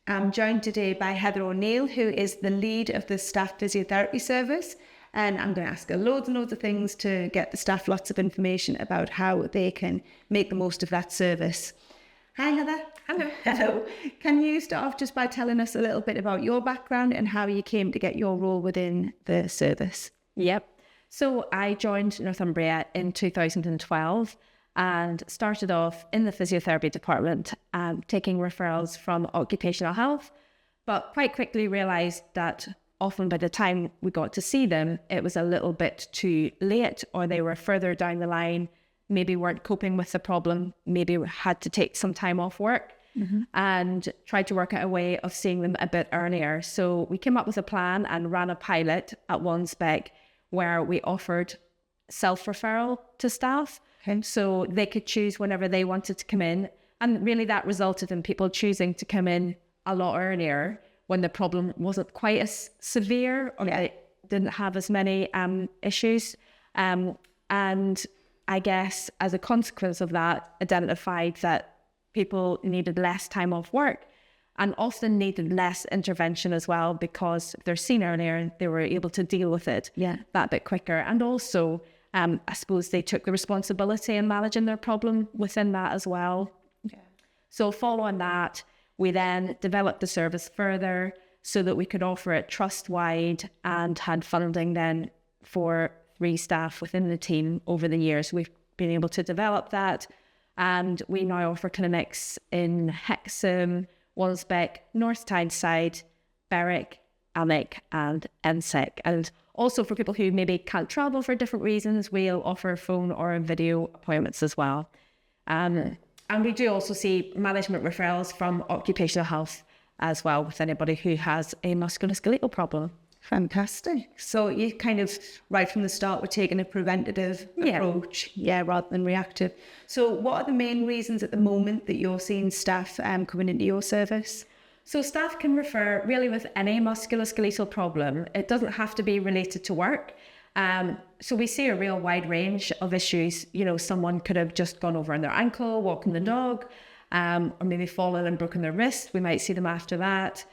I'm joined today by Heather O'Neill, who is the lead of the staff physiotherapy service. And I'm going to ask her loads and loads of things to get the staff lots of information about how they can make the most of that service. Hi, Heather. Hello. Hello. Can you start off just by telling us a little bit about your background and how you came to get your role within the service? Yep. So I joined Northumbria in 2012 and started off in the physiotherapy department, taking referrals from occupational health, but quite quickly realised that often by the time we got to see them, it was a little bit too late, or they were further down the line, maybe weren't coping with the problem, maybe had to take some time off work, and tried to work out a way of seeing them a bit earlier. So we came up with a plan and ran a pilot at one spec where we offered self-referral to staff. Okay. So they could choose whenever they wanted to come in. And really that resulted in people choosing to come in a lot earlier when the problem wasn't quite as severe, or they didn't have as many issues. And I guess as a consequence of that, identified that people needed less time off work and often needed less intervention as well, because if they're seen earlier, they were able to deal with it that bit quicker. And also, I suppose they took the responsibility in managing their problem within that as well. Yeah. So following that, we then developed the service further so that we could offer it trust-wide, and had funding then for 3 staff within the team over the years. We've been able to develop that, and we now offer clinics in Hexham, Wandsbeck, North Tyneside, Berwick, Alnwick and Ensec. And also for people who maybe can't travel for different reasons, we'll offer phone or video appointments as well. And we do also see management referrals from occupational health as well with anybody who has a musculoskeletal problem. Fantastic. So you kind of, right from the start, were taking a preventative approach, rather than reactive. So what are the main reasons at the moment that you're seeing staff coming into your service? So staff can refer really with any musculoskeletal problem. It doesn't have to be related to work. So we see a real wide range of issues. You know, someone could have just gone over on their ankle, walking the dog, or maybe fallen and broken their wrist. We might see them after that.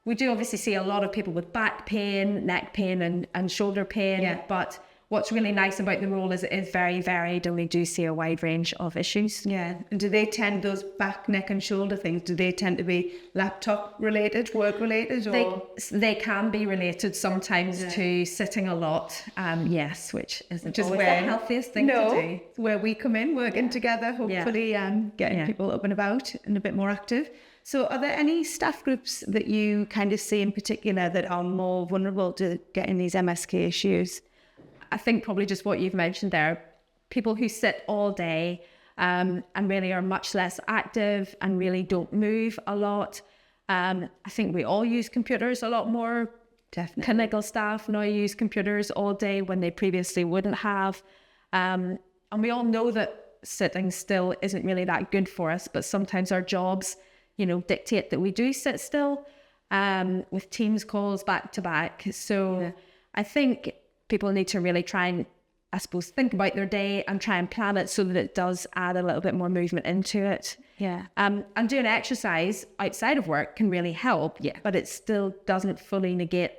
We do obviously see a lot of people with back pain, neck pain and shoulder pain, but what's really nice about the role is it is very varied, and we do see a wide range of issues. Yeah, and do they tend, those back, neck and shoulder things, do they tend to be laptop related, work related? Or? They can be related sometimes to sitting a lot, yes, which isn't always the healthiest thing to do. Where we come in, working together, hopefully getting people up and about and a bit more active. So are there any staff groups that you kind of see in particular that are more vulnerable to getting these MSK issues? I think probably just what you've mentioned there, people who sit all day and really are much less active and really don't move a lot. I think we all use computers a lot more. Definitely. Clinical staff now use computers all day when they previously wouldn't have. And we all know that sitting still isn't really that good for us, but sometimes our jobs, you know, dictate that we do sit still with Teams calls back to back. So I think people need to really try and, I suppose, think about their day and try and plan it so that it does add a little bit more movement into it. Yeah. And doing exercise outside of work can really help, but it still doesn't fully negate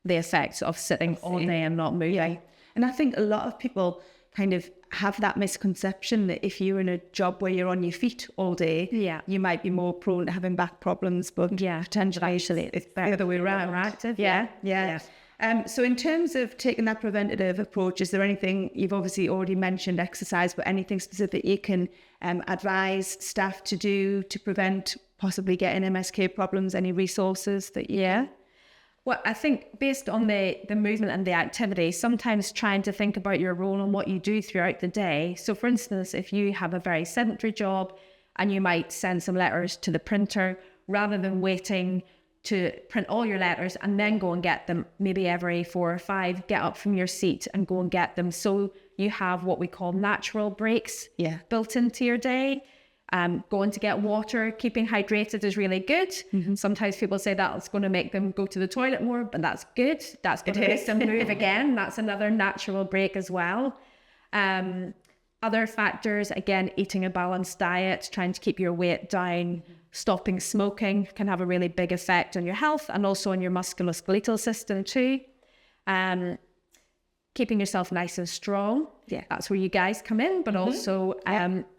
the effects of sitting all day and not moving. Yeah. And I think a lot of people kind of have that misconception that if you're in a job where you're on your feet all day, you might be more prone to having back problems, but potentially it's the other way around. More active. So in terms of taking that preventative approach, is there anything, you've obviously already mentioned exercise, but anything specific you can advise staff to do to prevent possibly getting MSK problems? Any resources that you Well, I think based on the movement and the activity, sometimes trying to think about your role and what you do throughout the day. So for instance, if you have a very sedentary job and you might send some letters to the printer, rather than waiting to print all your letters and then go and get them maybe every 4 or 5, get up from your seat and go and get them. So you have what we call natural breaks built into your day. Going to get water, keeping hydrated is really good. Sometimes people say that's going to make them go to the toilet more, but that's good. That's going to make them move again. That's another natural break as well. Other factors, again, eating a balanced diet, trying to keep your weight down, stopping smoking can have a really big effect on your health and also on your musculoskeletal system too. Keeping yourself nice and strong. Yeah, that's where you guys come in, but also,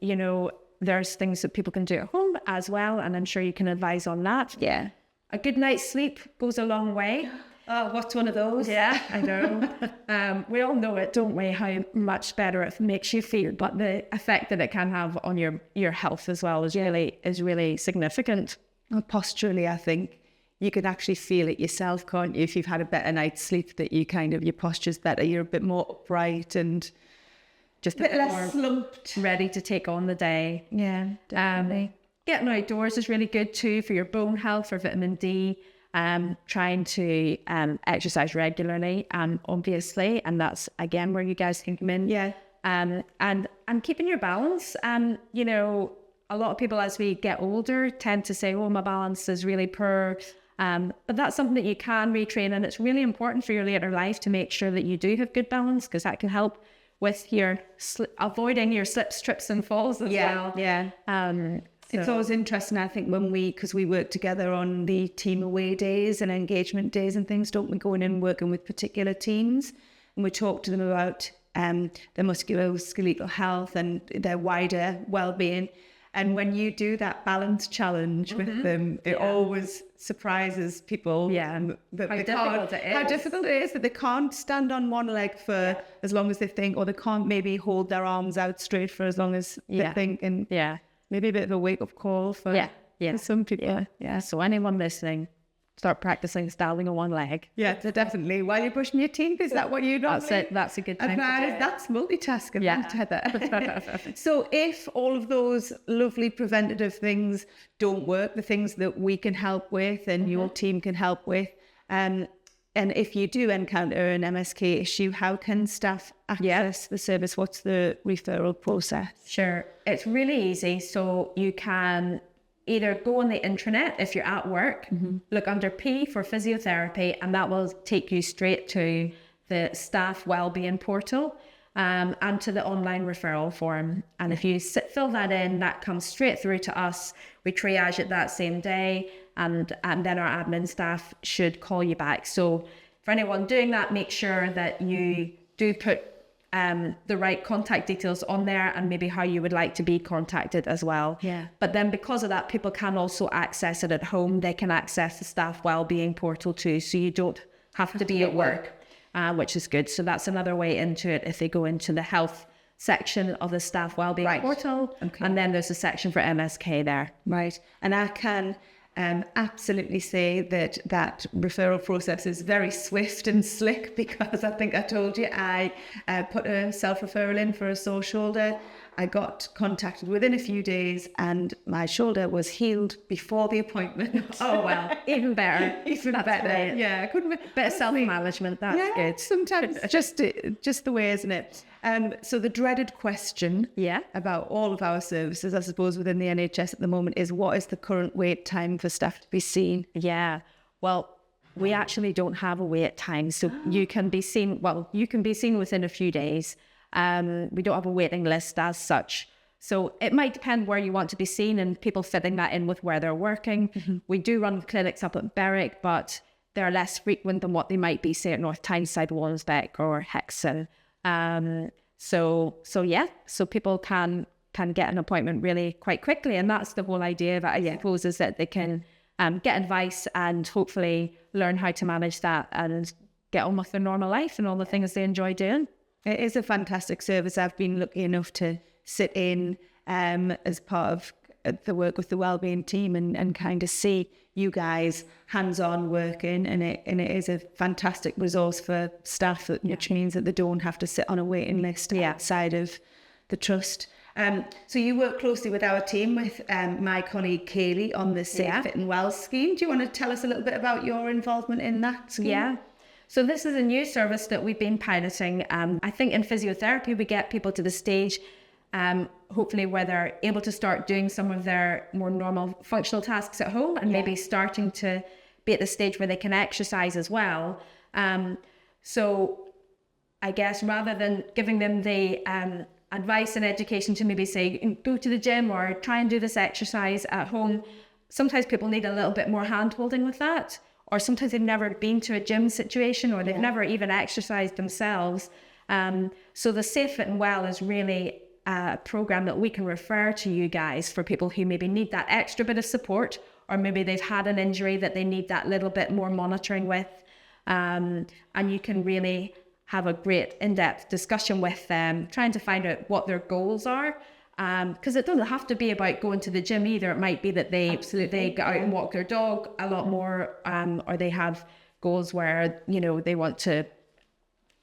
you know, there's things that people can do at home as well, and I'm sure you can advise on that. Yeah. A good night's sleep goes a long way. Oh, what's one of those? Yeah, I know. We all know it, don't we, how much better it makes you feel, but the effect that it can have on your health as well is really significant. Well, posturally, I think you can actually feel it yourself, can't you? If you've had a better night's sleep, that your posture's better, you're a bit more upright and just a bit less slumped, ready to take on the day. Yeah, definitely. Getting outdoors is really good too for your bone health, for vitamin D. Trying to exercise regularly, obviously, and that's again where you guys can come in. Yeah. And keeping your balance. You know, a lot of people as we get older tend to say, "Oh, my balance is really poor." But that's something that you can retrain, and it's really important for your later life to make sure that you do have good balance, because that can help with your avoiding your slips, trips, and falls as well. Yeah. It's always interesting, I think, because we work together on the team away days and engagement days and things, don't we, going in and working with particular teams, and we talk to them about their musculoskeletal health and their wider well-being. And when you do that balance challenge with them, it always surprises people. Yeah, how difficult it is that they can't stand on one leg for as long as they think, or they can't maybe hold their arms out straight for as long as they think. And maybe a bit of a wake-up call for some people. Yeah. So anyone listening, start practicing standing on one leg. Yeah, definitely. While you're brushing your teeth, is that what you normally... That's it. That's a good thing. That's multitasking. Yeah. Heather. So if all of those lovely preventative things don't work, the things that we can help with and your team can help with, and if you do encounter an MSK issue, how can staff access the service? What's the referral process? Sure. It's really easy. So you can either go on the intranet if you're at work, look under P for physiotherapy, and that will take you straight to the staff wellbeing portal and to the online referral form. And if you fill that in, that comes straight through to us. We triage it that same day, and then our admin staff should call you back. So for anyone doing that, make sure that you do put the right contact details on there, and maybe how you would like to be contacted as well. Yeah. But then because of that, people can also access it at home. They can access the staff wellbeing portal too, so you don't have to be at work, which is good. So that's another way into it if they go into the health section of the staff wellbeing portal. Okay. And then there's a section for MSK there. Right. And I can absolutely say that referral process is very swift and slick, because I think I told you I put a self-referral in for a sore shoulder. I got contacted within a few days and my shoulder was healed before the appointment. Oh, well, even better. Better. Yeah, I couldn't... Bit of self-management, that's good. Sometimes just the way, isn't it? So the dreaded question about all of our services, I suppose, within the NHS at the moment is, what is the current wait time for staff to be seen? Yeah, well, we actually don't have a wait time. So you can be seen within a few days. We don't have a waiting list as such. So it might depend where you want to be seen and people fitting that in with where they're working. We do run clinics up at Berwick, but they're less frequent than what they might be, say, at North Tyneside, Walensbeck or Hexham. So people can get an appointment really quite quickly. And that's the whole idea of it, I suppose, is that they can get advice and hopefully learn how to manage that and get on with their normal life and all the things they enjoy doing. It is a fantastic service. I've been lucky enough to sit in as part of the work with the wellbeing team and kind of see you guys hands-on working, and it is a fantastic resource for staff, which means that they don't have to sit on a waiting list outside of the trust. So you work closely with our team, with my colleague Kaylee, on the Safe Fit and Well scheme. Do you want to tell us a little bit about your involvement in that scheme? Yeah. So this is a new service that we've been piloting. I think in physiotherapy, we get people to the stage, hopefully where they're able to start doing some of their more normal functional tasks at home, and maybe starting to be at the stage where they can exercise as well. So I guess rather than giving them the advice and education to maybe say, go to the gym or try and do this exercise at home. Sometimes people need a little bit more hand-holding with that, or sometimes they've never been to a gym situation, or they've never even exercised themselves. So the Safe Fit and Well is really a program that we can refer to you guys for people who maybe need that extra bit of support, or maybe they've had an injury that they need that little bit more monitoring with. And you can really have a great in-depth discussion with them, trying to find out what their goals are. Because it doesn't have to be about going to the gym either. It might be that they get out and walk their dog a lot more, or they have goals where, you know, they want to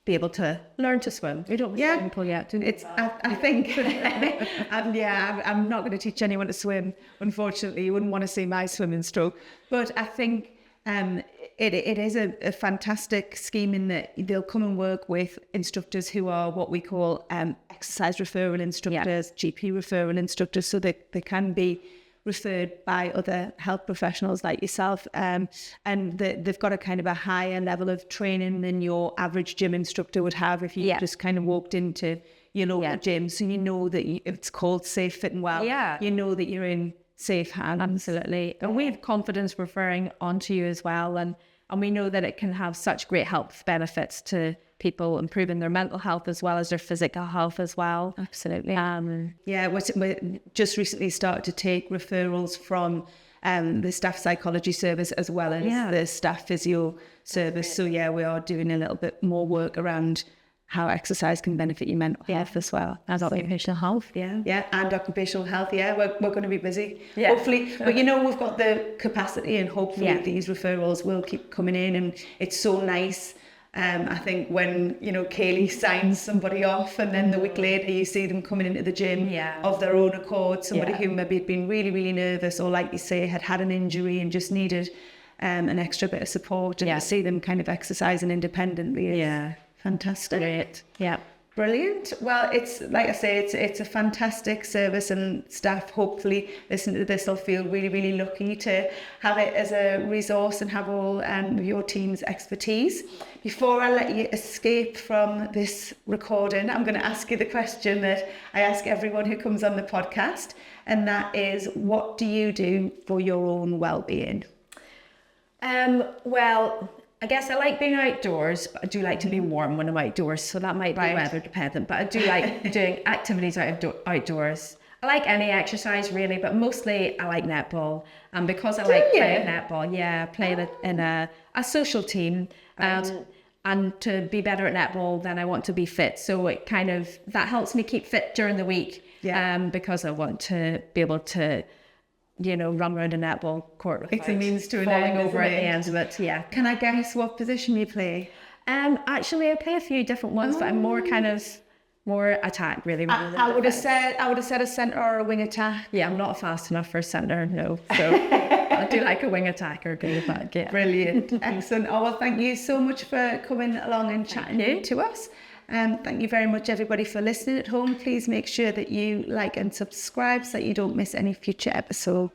be able to learn to swim. We don't swim people yet, do we? I think, I'm not going to teach anyone to swim, unfortunately. You wouldn't want to see my swimming stroke. But I think it is a fantastic scheme in that they'll come and work with instructors who are what we call exercise referral instructors, GP referral instructors, so that they can be referred by other health professionals like yourself, and they've got a kind of a higher level of training than your average gym instructor would have if you just kind of walked into your local gym. So you know that it's called Safe Fit and Well. You know that you're in safe hands. Absolutely. And we have confidence referring onto you as well, and we know that it can have such great health benefits to people, improving their mental health as well as their physical health as well. Absolutely. We just recently started to take referrals from the staff psychology service as well as the staff physio service. So we are doing a little bit more work around how exercise can benefit your mental health as well. As occupational health, and occupational health, we're going to be busy, hopefully. But you know, we've got the capacity, and hopefully these referrals will keep coming in, and it's so nice. I think when, you know, Kaylee signs somebody off and then the week later you see them coming into the gym of their own accord, somebody who maybe had been really, really nervous, or like you say, had an injury and just needed an extra bit of support, and to see them kind of exercising independently is fantastic. Great. Brilliant. Well, it's like I say, it's a fantastic service, and staff hopefully listen to this will feel really, really lucky to have it as a resource and have all your team's expertise. Before I let you escape from this recording, I'm going to ask you the question that I ask everyone who comes on the podcast, and that is, what do you do for your own well-being? Well, I guess I like being outdoors, but I do like to be warm when I'm outdoors, so that might be weather dependent, but I do like doing activities outdoors. I like any exercise really, but mostly I like netball. And because I like playing netball, playing it in a social team. And to be better at netball, then I want to be fit. So it kind of, that helps me keep fit during the week, because I want to be able to, you know, run around a netball court without it's a means to an falling end, over at the end of it. Can I guess what position you play? Actually, I play a few different ones, but I'm more attack really. I would have said a centre or a wing attack. I'm not fast enough for a centre, no. So I do like a wing attacker. Brilliant, excellent. Oh well, thank you so much for coming along and chatting to us. Thank you very much, everybody, for listening at home. Please make sure that you like and subscribe so that you don't miss any future episodes.